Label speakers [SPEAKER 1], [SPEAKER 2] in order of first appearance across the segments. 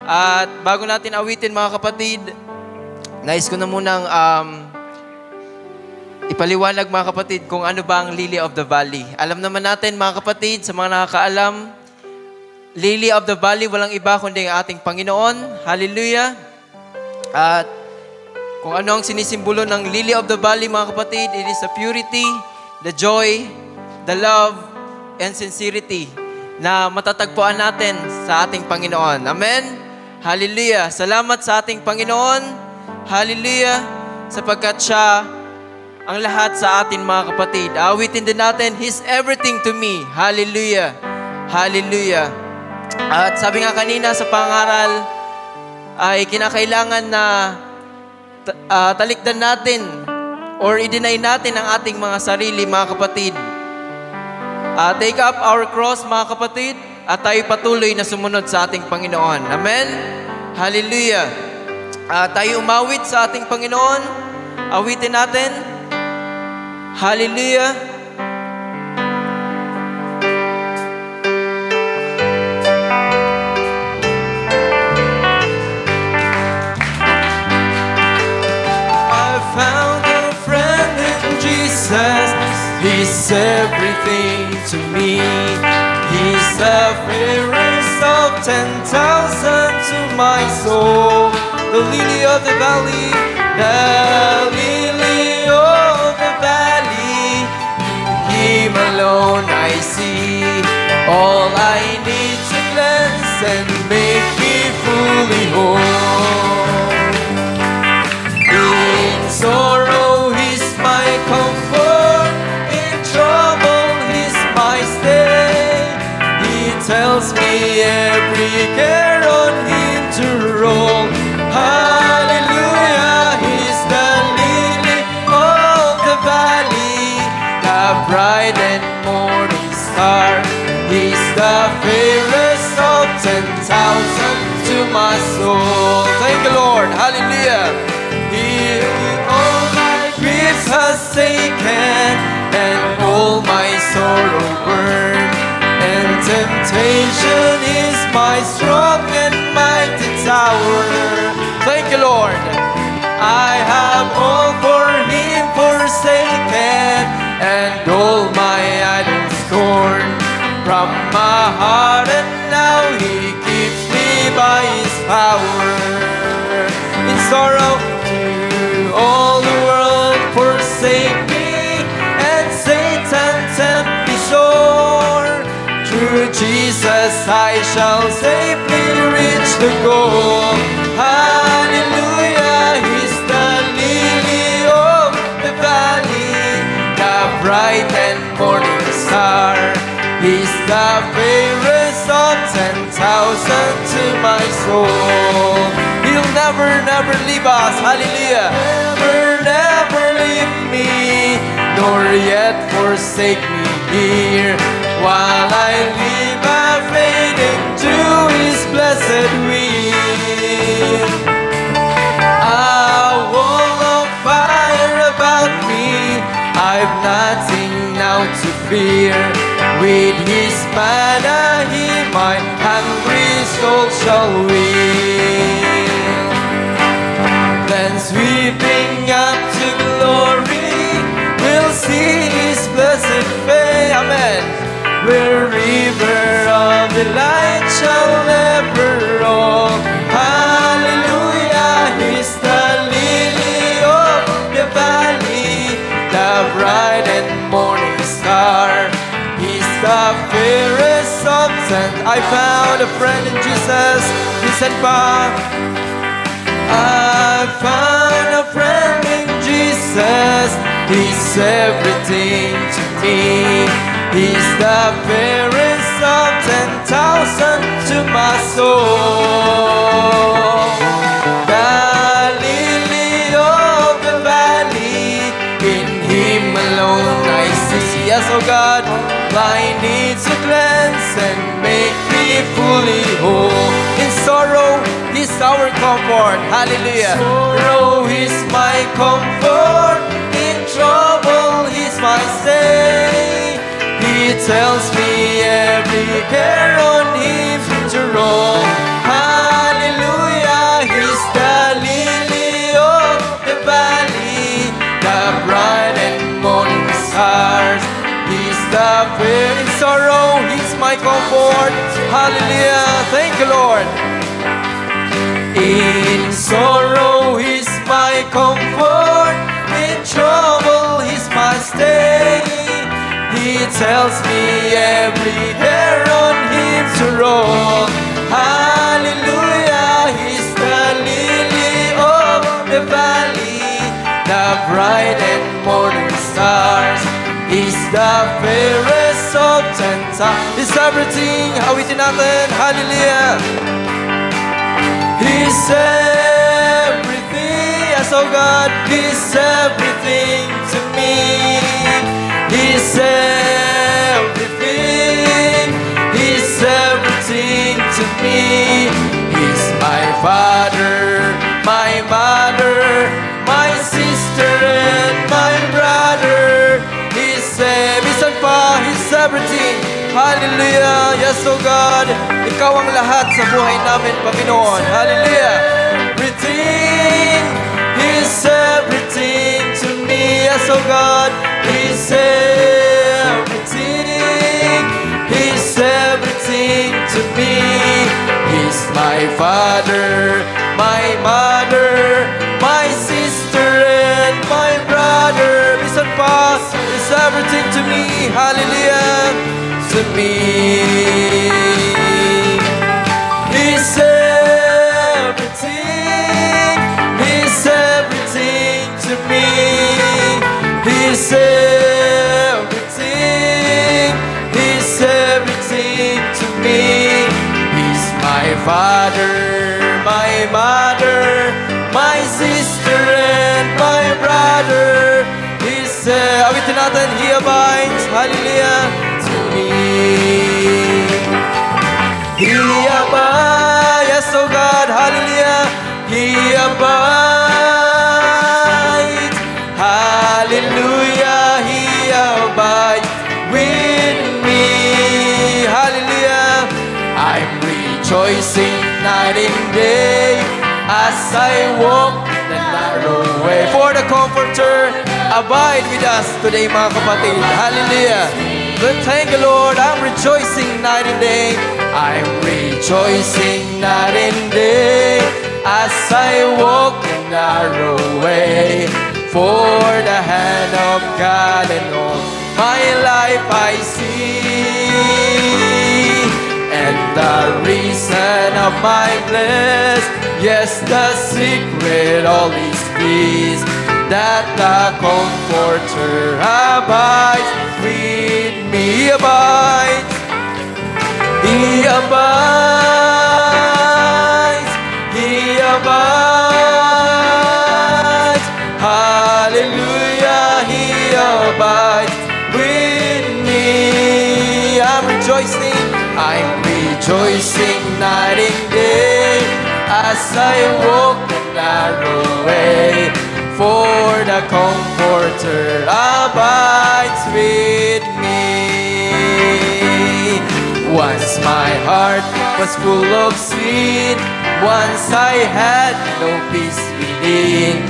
[SPEAKER 1] At bago natin awitin mga kapatid, nais ko na munang ipaliwanag mga kapatid kung ano ba ang Lily of the Valley. Alam naman natin mga kapatid, sa mga nakakaalam, Lily of the Valley, walang iba kundi ang ating Panginoon. Hallelujah! At kung ano ang sinisimbolo ng Lily of the Valley mga kapatid, it is the purity, the joy, the love, and sincerity na matatagpuan natin sa ating Panginoon. Amen? Hallelujah! Salamat sa ating Panginoon. Hallelujah! Sapagkat siya ang lahat sa atin mga kapatid. Awitin din natin, He's everything to me. Hallelujah! Hallelujah! At sabi nga kanina sa pangaral, ay kinakailangan na talikdan natin or i-deny natin ang ating mga sarili mga kapatid. Take up our cross mga kapatid at tayo patuloy na sumunod sa ating Panginoon. Amen? Hallelujah! Tayo umawit sa ating Panginoon. Awitin natin. Hallelujah! He's everything to me. He's the fairest of 10,000 to my soul. The lily of the valley, the lily of the valley. In Him alone I see all I need to cleanse and make me fully whole. In sorrow He's my comfort, in trouble He's my stay. He tells me every care on Him to roll. Hallelujah, He's the lily of the valley, the bright and morning star. He's the fairest of 10,000 to my soul. Thank you, Lord. Hallelujah. He all my griefs has taken and all my sorrow burned, and temptation is my strong and mighty tower. Thank you, Lord. I have all for Him forsaken, and all my idols scorned from my heart, and now He keeps me by His power. In sorrow all the world forsake me, and Satan tempt me sore. Through Jesus I shall safely reach the goal. Hallelujah, He's the lily of the valley, the bright and morning star. He's the fairest of 10,000 to my soul. He'll never, never leave us. Hallelujah. Never, never leave me, nor yet forsake me here. While I live, I fade into His blessed will. A wall of fire about me, I've nothing now to fear. With His manna, my hungry soul shall win. Then sweeping up to glory, we'll see His blessed face. Amen. Where river of the light shall never roll. Hallelujah, He's the lily of the valley, the bright and morning star. He's the fairest of 10. I found a friend in Jesus. He said, "Bob, I found a friend in Jesus. He's everything to me. He's the fairest of 10,000 to my soul. The lily of the valley, in Him alone I see." Yes, oh God, my needs to cleanse and make me fully whole. In sorrow, He's our comfort. Hallelujah. Sorrow is my comfort. In trouble, He's my stay. He tells me every care on Him to roll. Hallelujah. tells me every hair on him to roll. Hallelujah, he's the lily of the valley, the bright and morning stars. He's the fairest of 10,000. He's everything. Awitin natin. Hallelujah. He's everything. Yes, oh God, he's everything to me. He's everything. He's everything to me. He's my father, my mother, my sister, and my brother. He's everything. Hallelujah. Yes, oh God. Ikaw ang lahat sa buhay namin, Panginoon. Hallelujah. Everything. He's everything to me. Yes, oh God. He's everything. He's everything to me. He's my father, my mother, my sister, and my brother. Listen pa. He's everything to me. Hallelujah. To me. He's everything. He's everything to me. He's everything. He's everything to me. He's my father, my mother, my sister, and my brother. Awitin natin, He abides, hallelujah, to me. He abides, yes, oh God, hallelujah. He abides, hallelujah. He abides with me, hallelujah. I'm rejoicing night and day as I walk the narrow way. For the Comforter abide with us today, mga kapatid. Hallelujah. But thank the Lord, I'm rejoicing night and day. I'm rejoicing night and day as I walk the narrow way. For the hand of God and all my life I see, and the reason of my bliss, yes, the secret all is peace, that the Comforter abides with me. He abides. He abides. He abides. Hallelujah. He abides with me. I'm rejoicing. I'm rejoicing night and day as I walk the narrow way. For the Comforter abides with me. Once my heart was full of sin, once I had no peace within,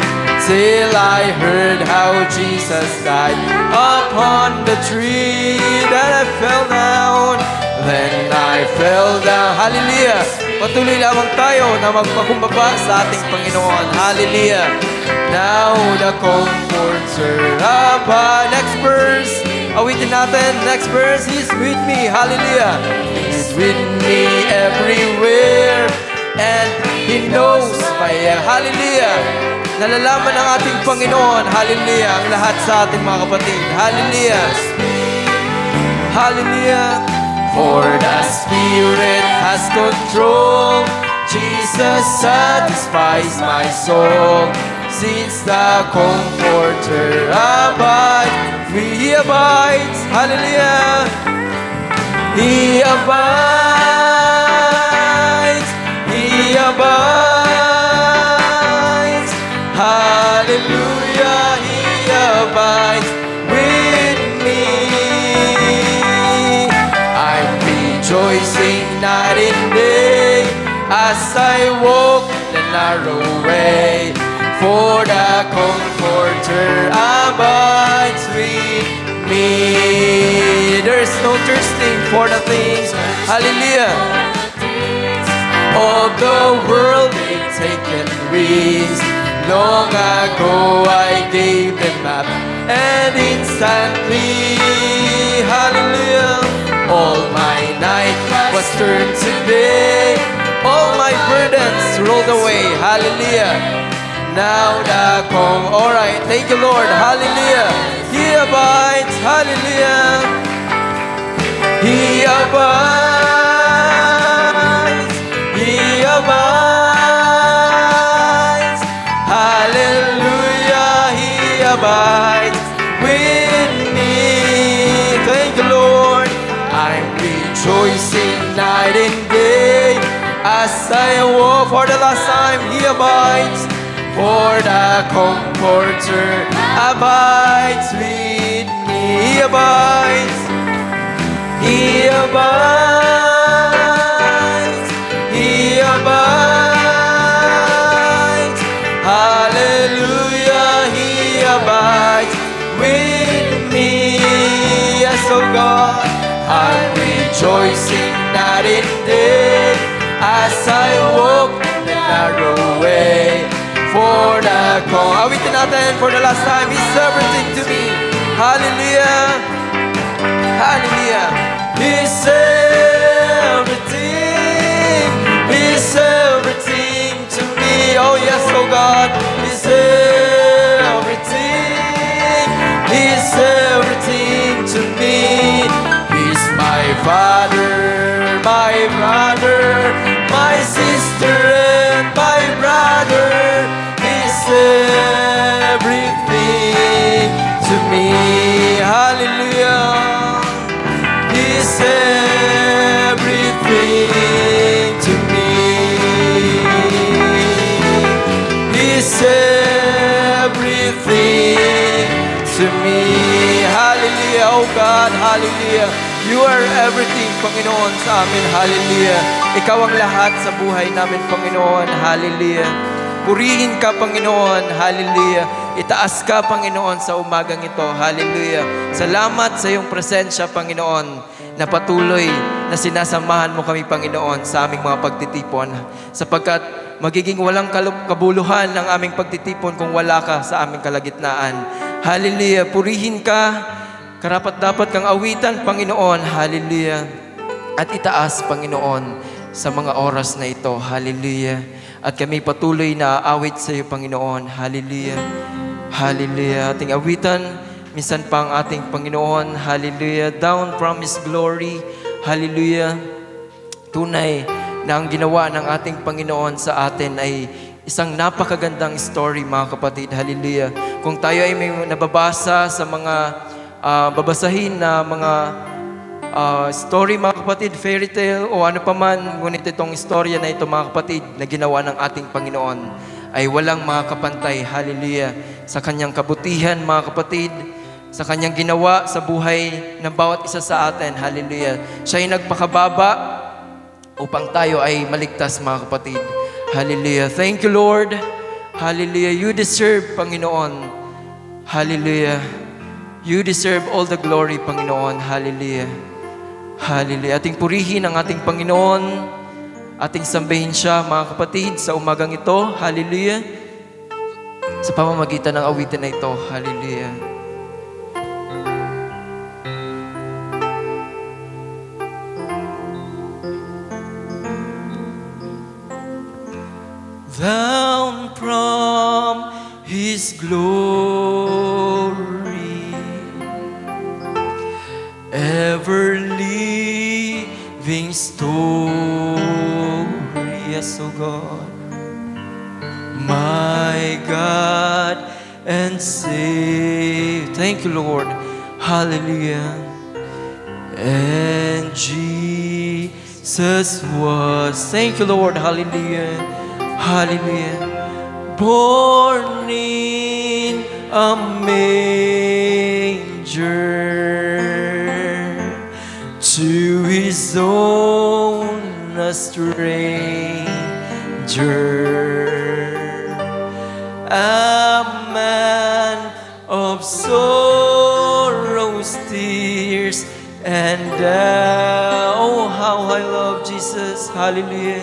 [SPEAKER 1] till I heard how Jesus died upon the tree. Then I fell down, then I fell down. Hallelujah! Patuloy lamang tayo na magpakumbaba sa ating Panginoon. Hallelujah! Now the Comforter abides. Next verse, awitin natin. Next verse, He's with me. Hallelujah. He's with me everywhere, and He knows my hallelujah. Nalalaman ng ating Panginoon. Hallelujah. Ang lahat sa ating mga kapatid. Hallelujah. Hallelujah. For the Spirit has control. Jesus satisfies my soul. Since the Comforter abides, He abides, hallelujah. He abides, He abides, hallelujah. He abides with me. I'm rejoicing night and day as I walk the narrow way. For the Comforter abides with me. There's no thirsting for the things, hallelujah, of the world. They've taken risks. Long ago I gave them up, and instantly hallelujah. All my night was turned to day, all my burdens rolled away, hallelujah. Now the calm, alright, thank you Lord, hallelujah. He abides, hallelujah. He abides, He abides, hallelujah. He abides with me. Thank you Lord. I'm rejoicing night and day as I walk for the last time. He abides, for the Comforter abides with me. He abides, He abides, He abides, hallelujah. He abides with me. Yes, oh God, I'm rejoicing night and day as I walk the narrow way. For the call, awitin natin for the last time. He's everything to me. Hallelujah, hallelujah. He's everything. He's everything to me. Oh yes, oh God. He's everything. He's everything to me. He's my father, my brother, my sister, and my brother. Everything to me, hallelujah. He's everything to me. He's everything to me, hallelujah. Oh God, hallelujah. You are everything, Panginoon, sa amin, hallelujah. Ikaw ang lahat sa buhay namin, Panginoon, hallelujah. Purihin ka, Panginoon. Hallelujah. Itaas ka, Panginoon, sa umagang ito. Hallelujah. Salamat sa iyong presensya, Panginoon, na patuloy na sinasamahan mo kami, Panginoon, sa aming mga pagtitipon. Sapagkat magiging walang kabuluhan ng aming pagtitipon kung wala ka sa aming kalagitnaan. Hallelujah. Purihin ka. Karapat-dapat kang awitan, Panginoon. Hallelujah. At itaas, Panginoon, sa mga oras na ito. Hallelujah. At kami patuloy na aawit sa iyo, Panginoon. Hallelujah. Hallelujah. Ating awitan, minsan pa ang ating Panginoon. Hallelujah. Down from His glory. Hallelujah. Tunay na ang ginawa ng ating Panginoon sa atin ay isang napakagandang story, mga kapatid. Hallelujah. Kung tayo ay may nababasa sa mga babasahin na mga story, mga kapatid, fairy tale o ano pa man, ngunit itong istorya na ito, mga kapatid, na ginawa ng ating Panginoon ay walang mga kapantay. Hallelujah. Sa kanyang kabutihan, mga kapatid, sa kanyang ginawa sa buhay ng bawat isa sa atin. Hallelujah. Siya ay nagpakababa upang tayo ay maligtas, mga kapatid. Hallelujah. Thank you, Lord. Hallelujah. You deserve, Panginoon. Hallelujah. You deserve all the glory, Panginoon. Hallelujah. Hallelujah. Ating purihin ang ating Panginoon. Ating sambahin siya, mga kapatid, sa umagang ito. Hallelujah. Sa pamamagitan ng awitin na ito. Hallelujah. Down from His glory, ever living story, yes, oh God, my God and Savior. Thank you, Lord. Hallelujah. And Jesus was, thank you, Lord. Hallelujah. Hallelujah. Born in a manger, to His own a stranger, a man of sorrows, tears, and oh, how I love Jesus. Hallelujah.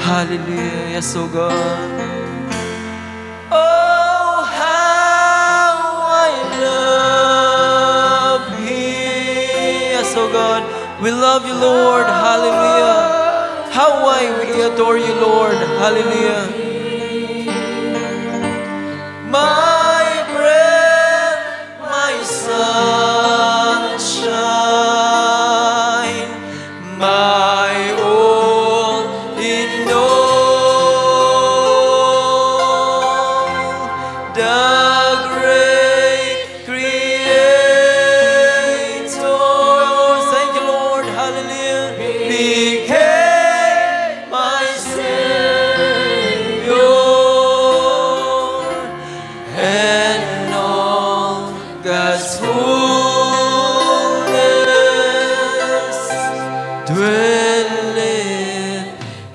[SPEAKER 1] Hallelujah. Yes, oh God. Oh, how I love Him. We love you, Lord. Hallelujah. How we adore you, Lord. Hallelujah. My breath, my sunshine, my all in all, the great Creator, thank you, Lord, hallelujah, became my Savior, and all God's fullness dwelleth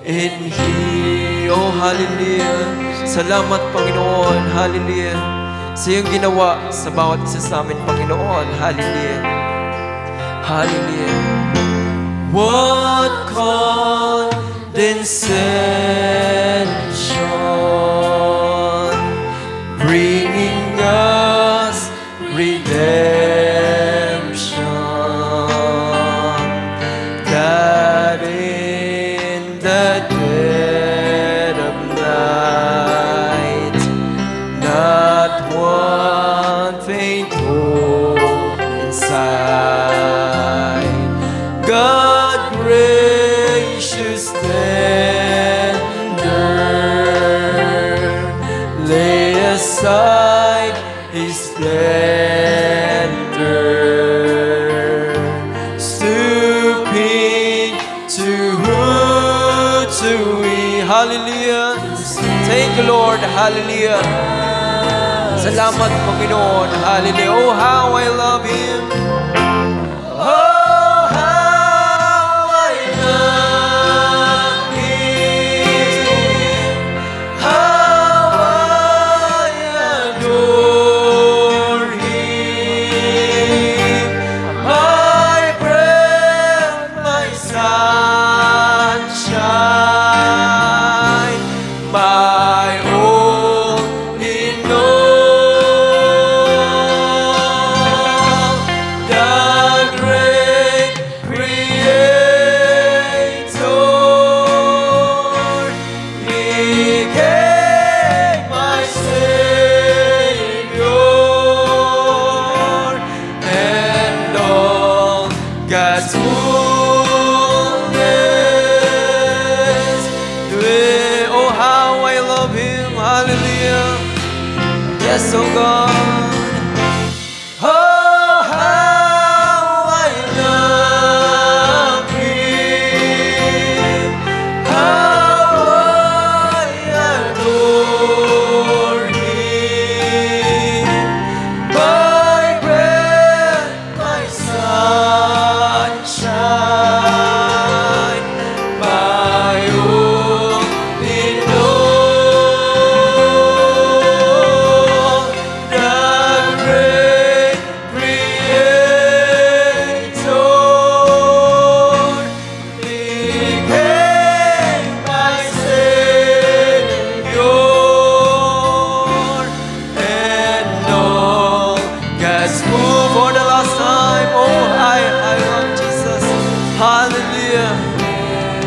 [SPEAKER 1] in Him. Oh, hallelujah. Salamat, Panginoon. Hallelujah. Sa iyong ginawa sa bawat isa sa amin, Panginoon. Hallelujah. Hallelujah. What condescension, bringing us redemption, that in the dead of night, not one faint hope inside, God gracious tender, lay aside His splendor, stooping to we. Hallelujah. Thank you, Lord. Hallelujah. Salamat, Panginoon. Hallelujah. Oh, how I love Him. Oh, how I love Him. How I adore Him. My breath, my sunshine, my all in all, the great Creator became my Savior, and all God's fullness dwell. Oh, how I love Him. Hallelujah. Yes, oh God. Oh, how I love Him. How I adore Him. My breath, my sunshine, my all in all, the great Creator became my Savior, and all God's full for the last time. Oh, I love Jesus. Hallelujah.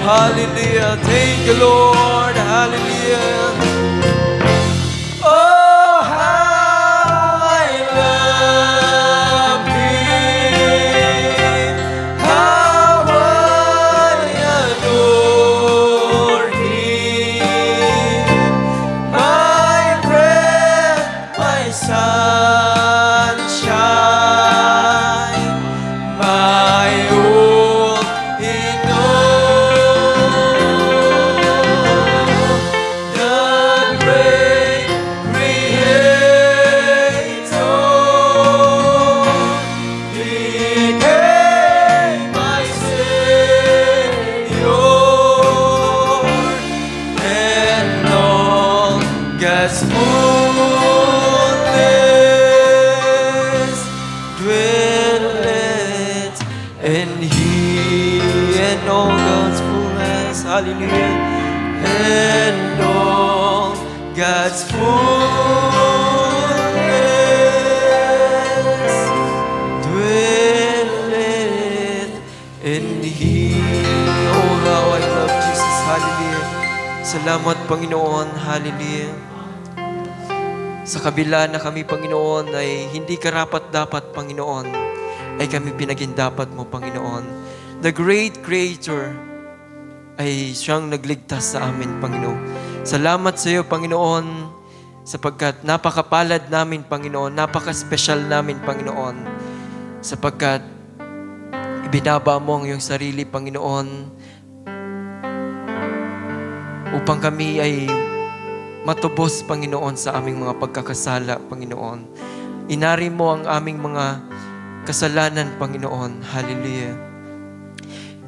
[SPEAKER 1] Hallelujah. Thank you, Lord. Hallelujah. Oh, how I love Him. How I adore Him. My breath, my sunshine, my all in all, the great Creator became my Savior, and all God's fullness dwelleth in Him, and all God's fullness, hallelujah, and all God's fullness dwelleth in Salamat, Panginoon. Hallelujah. Sa kabila na kami, Panginoon, ay hindi karapat-dapat, Panginoon, ay kami pinagindapat mo, Panginoon. The great Creator ay siyang nagligtas sa amin, Panginoon. Salamat sa iyo, Panginoon, sapagkat napakapalad namin, Panginoon, napaka-special namin, Panginoon, sapagkat ibinaba mo ang iyong sarili, Panginoon, upang kami ay matubos, Panginoon, sa aming mga pagkakasala, Panginoon. Inari mo ang aming mga kasalanan, Panginoon. Hallelujah.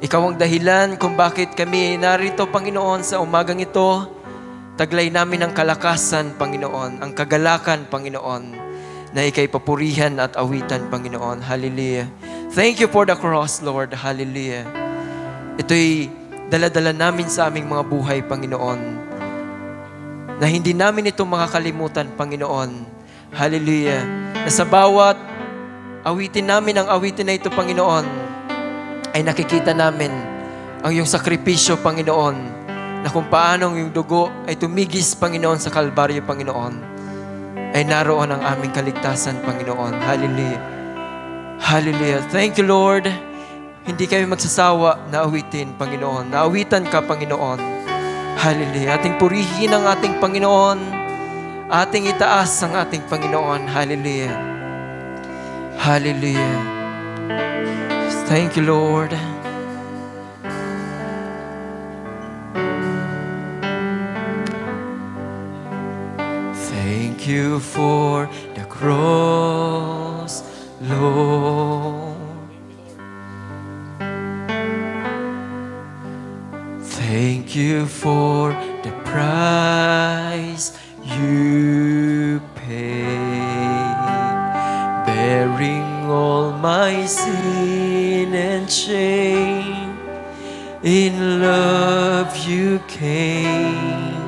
[SPEAKER 1] Ikaw ang dahilan kung bakit kami narito, Panginoon, sa umagang ito. Taglay namin ang kalakasan, Panginoon, ang kagalakan, Panginoon, na ikay papurihan at awitan, Panginoon. Hallelujah. Thank you for the cross, Lord. Hallelujah. Ito'y dala-dala namin sa aming mga buhay, Panginoon, na hindi namin ito makakalimutan, Panginoon. Hallelujah. Na sa bawat awitin namin ang awitin na ito, Panginoon, ay nakikita namin ang iyong sakripisyo, Panginoon, na kung paano ang iyong dugo ay tumigis, Panginoon, sa Kalbaryo, Panginoon, ay naroon ang aming kaligtasan, Panginoon. Hallelujah. Hallelujah. Thank you, Lord. Hindi kami magsasawa na awitin, Panginoon. Naawitan ka, Panginoon. Hallelujah. Ating purihin ang ating Panginoon. Ating itaas ang ating Panginoon. Hallelujah. Hallelujah. Thank you, Lord. Thank you for the cross, Lord. Thank you for the price you paid, bearing all my sin and shame. In love you came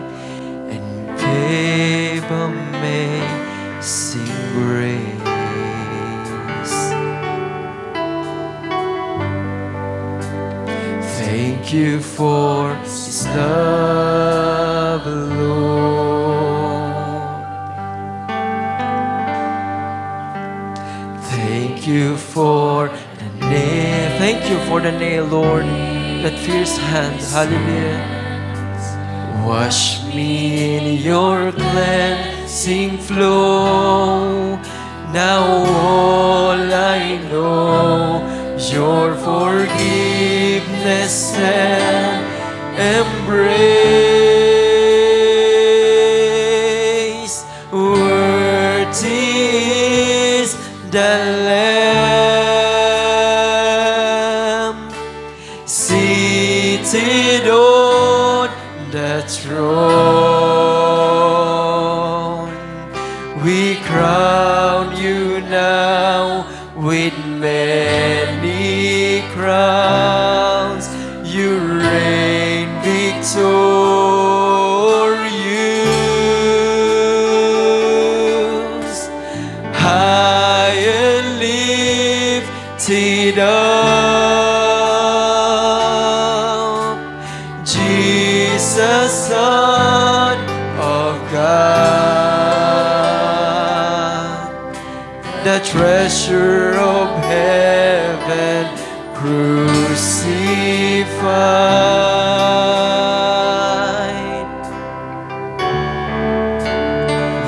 [SPEAKER 1] and gave amazing grace. Thank you for His love, Lord. Thank you for the nail. Thank you for the nail, Lord. That fierce hand. Hallelujah. Wash me in your cleansing flow. Now all I know, your forgiveness and embrace. Worthy is the Lamb seated on the throne. We crown you now with many crowns. You reign victorious, high and lifted up, Jesus, Son of God, the treasure of heaven crucified.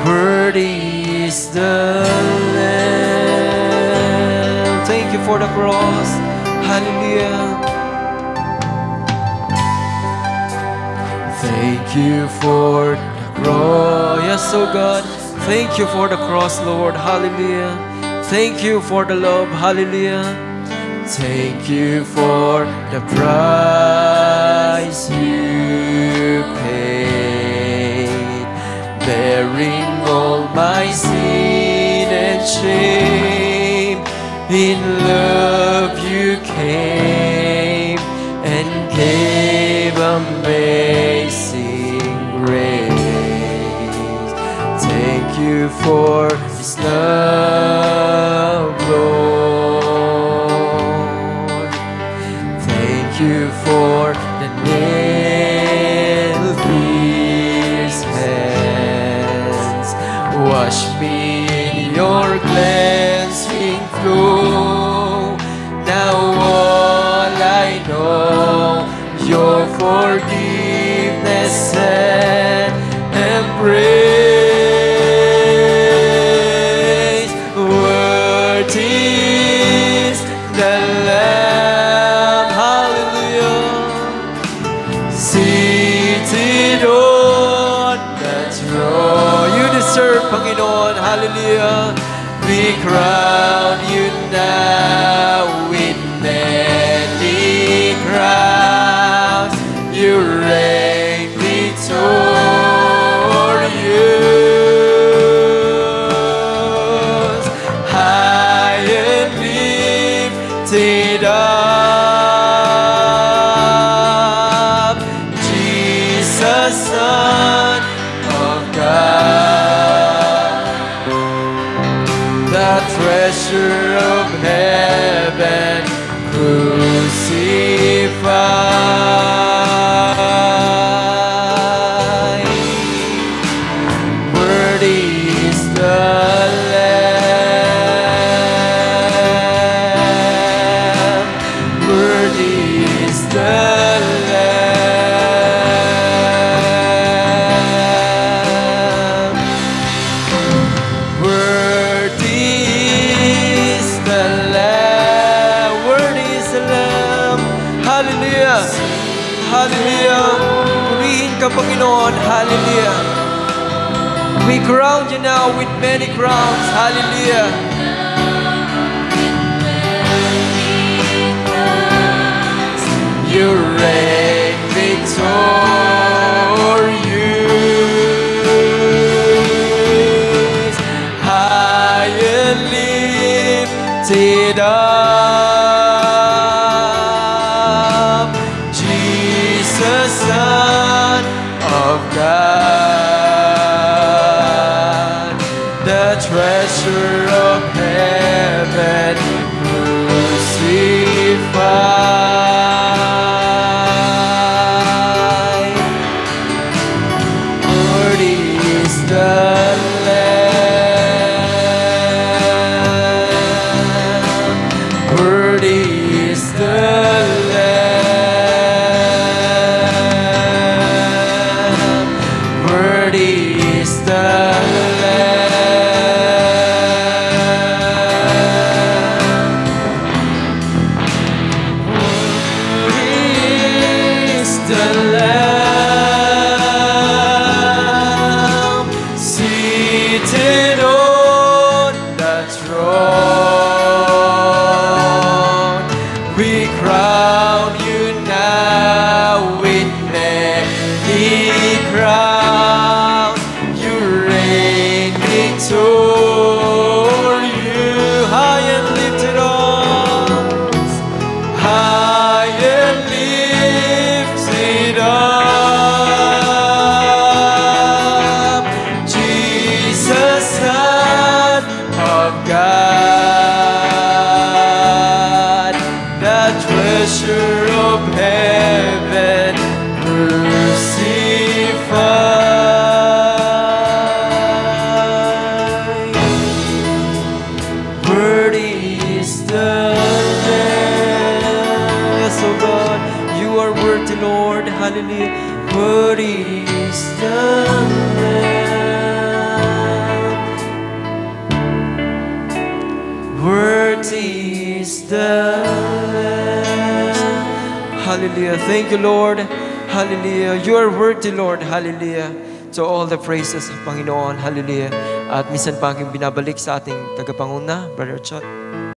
[SPEAKER 1] Worthy is the Lamb. Thank you for the cross. Hallelujah. Thank you for the cross. Yes, oh God. Thank you for the cross, Lord. Hallelujah. Thank you for the love. Hallelujah. Thank you for the price you paid, bearing all my sin and shame. In love you came and gave amazing grace. Thank you for this love, Lord. Thank you for the nail hallelujah. We crown you now with many crowns. You reign victorious, high and lifted up, Jesus, Son of God, the treasure of heaven crucified. Worthy is the Lamb, worthy is the Lamb, worthy is the Lamb, worthy is the Lamb. Hallelujah, hallelujah. Purihin ka, Panginoon. Hallelujah. We crown you now with many crowns. Hallelujah. You reign victorious, high and lifted up, Jesus, Son of God, the treasure of heaven crucified. Worthy is the Lamb, worthy is the Lamb, worthy is the the Lamb seated on the throne. We crown you now with many crowns. You reign victorious, high and lifted arms, high and lifted up, Jesus, Son of God, the treasure of heaven crucified. Worthy is the Lamb. Yes, oh God, you are worthy, Lord. Hallelujah. Worthy is the Lamb. Worthy is the Lamb. Hallelujah. Thank you, Lord. Hallelujah. You are worthy, Lord. Hallelujah. So all the praises of Panginoon. Hallelujah. At minsan pa aking binabalik sa ating tagapanguna, Brother Chot.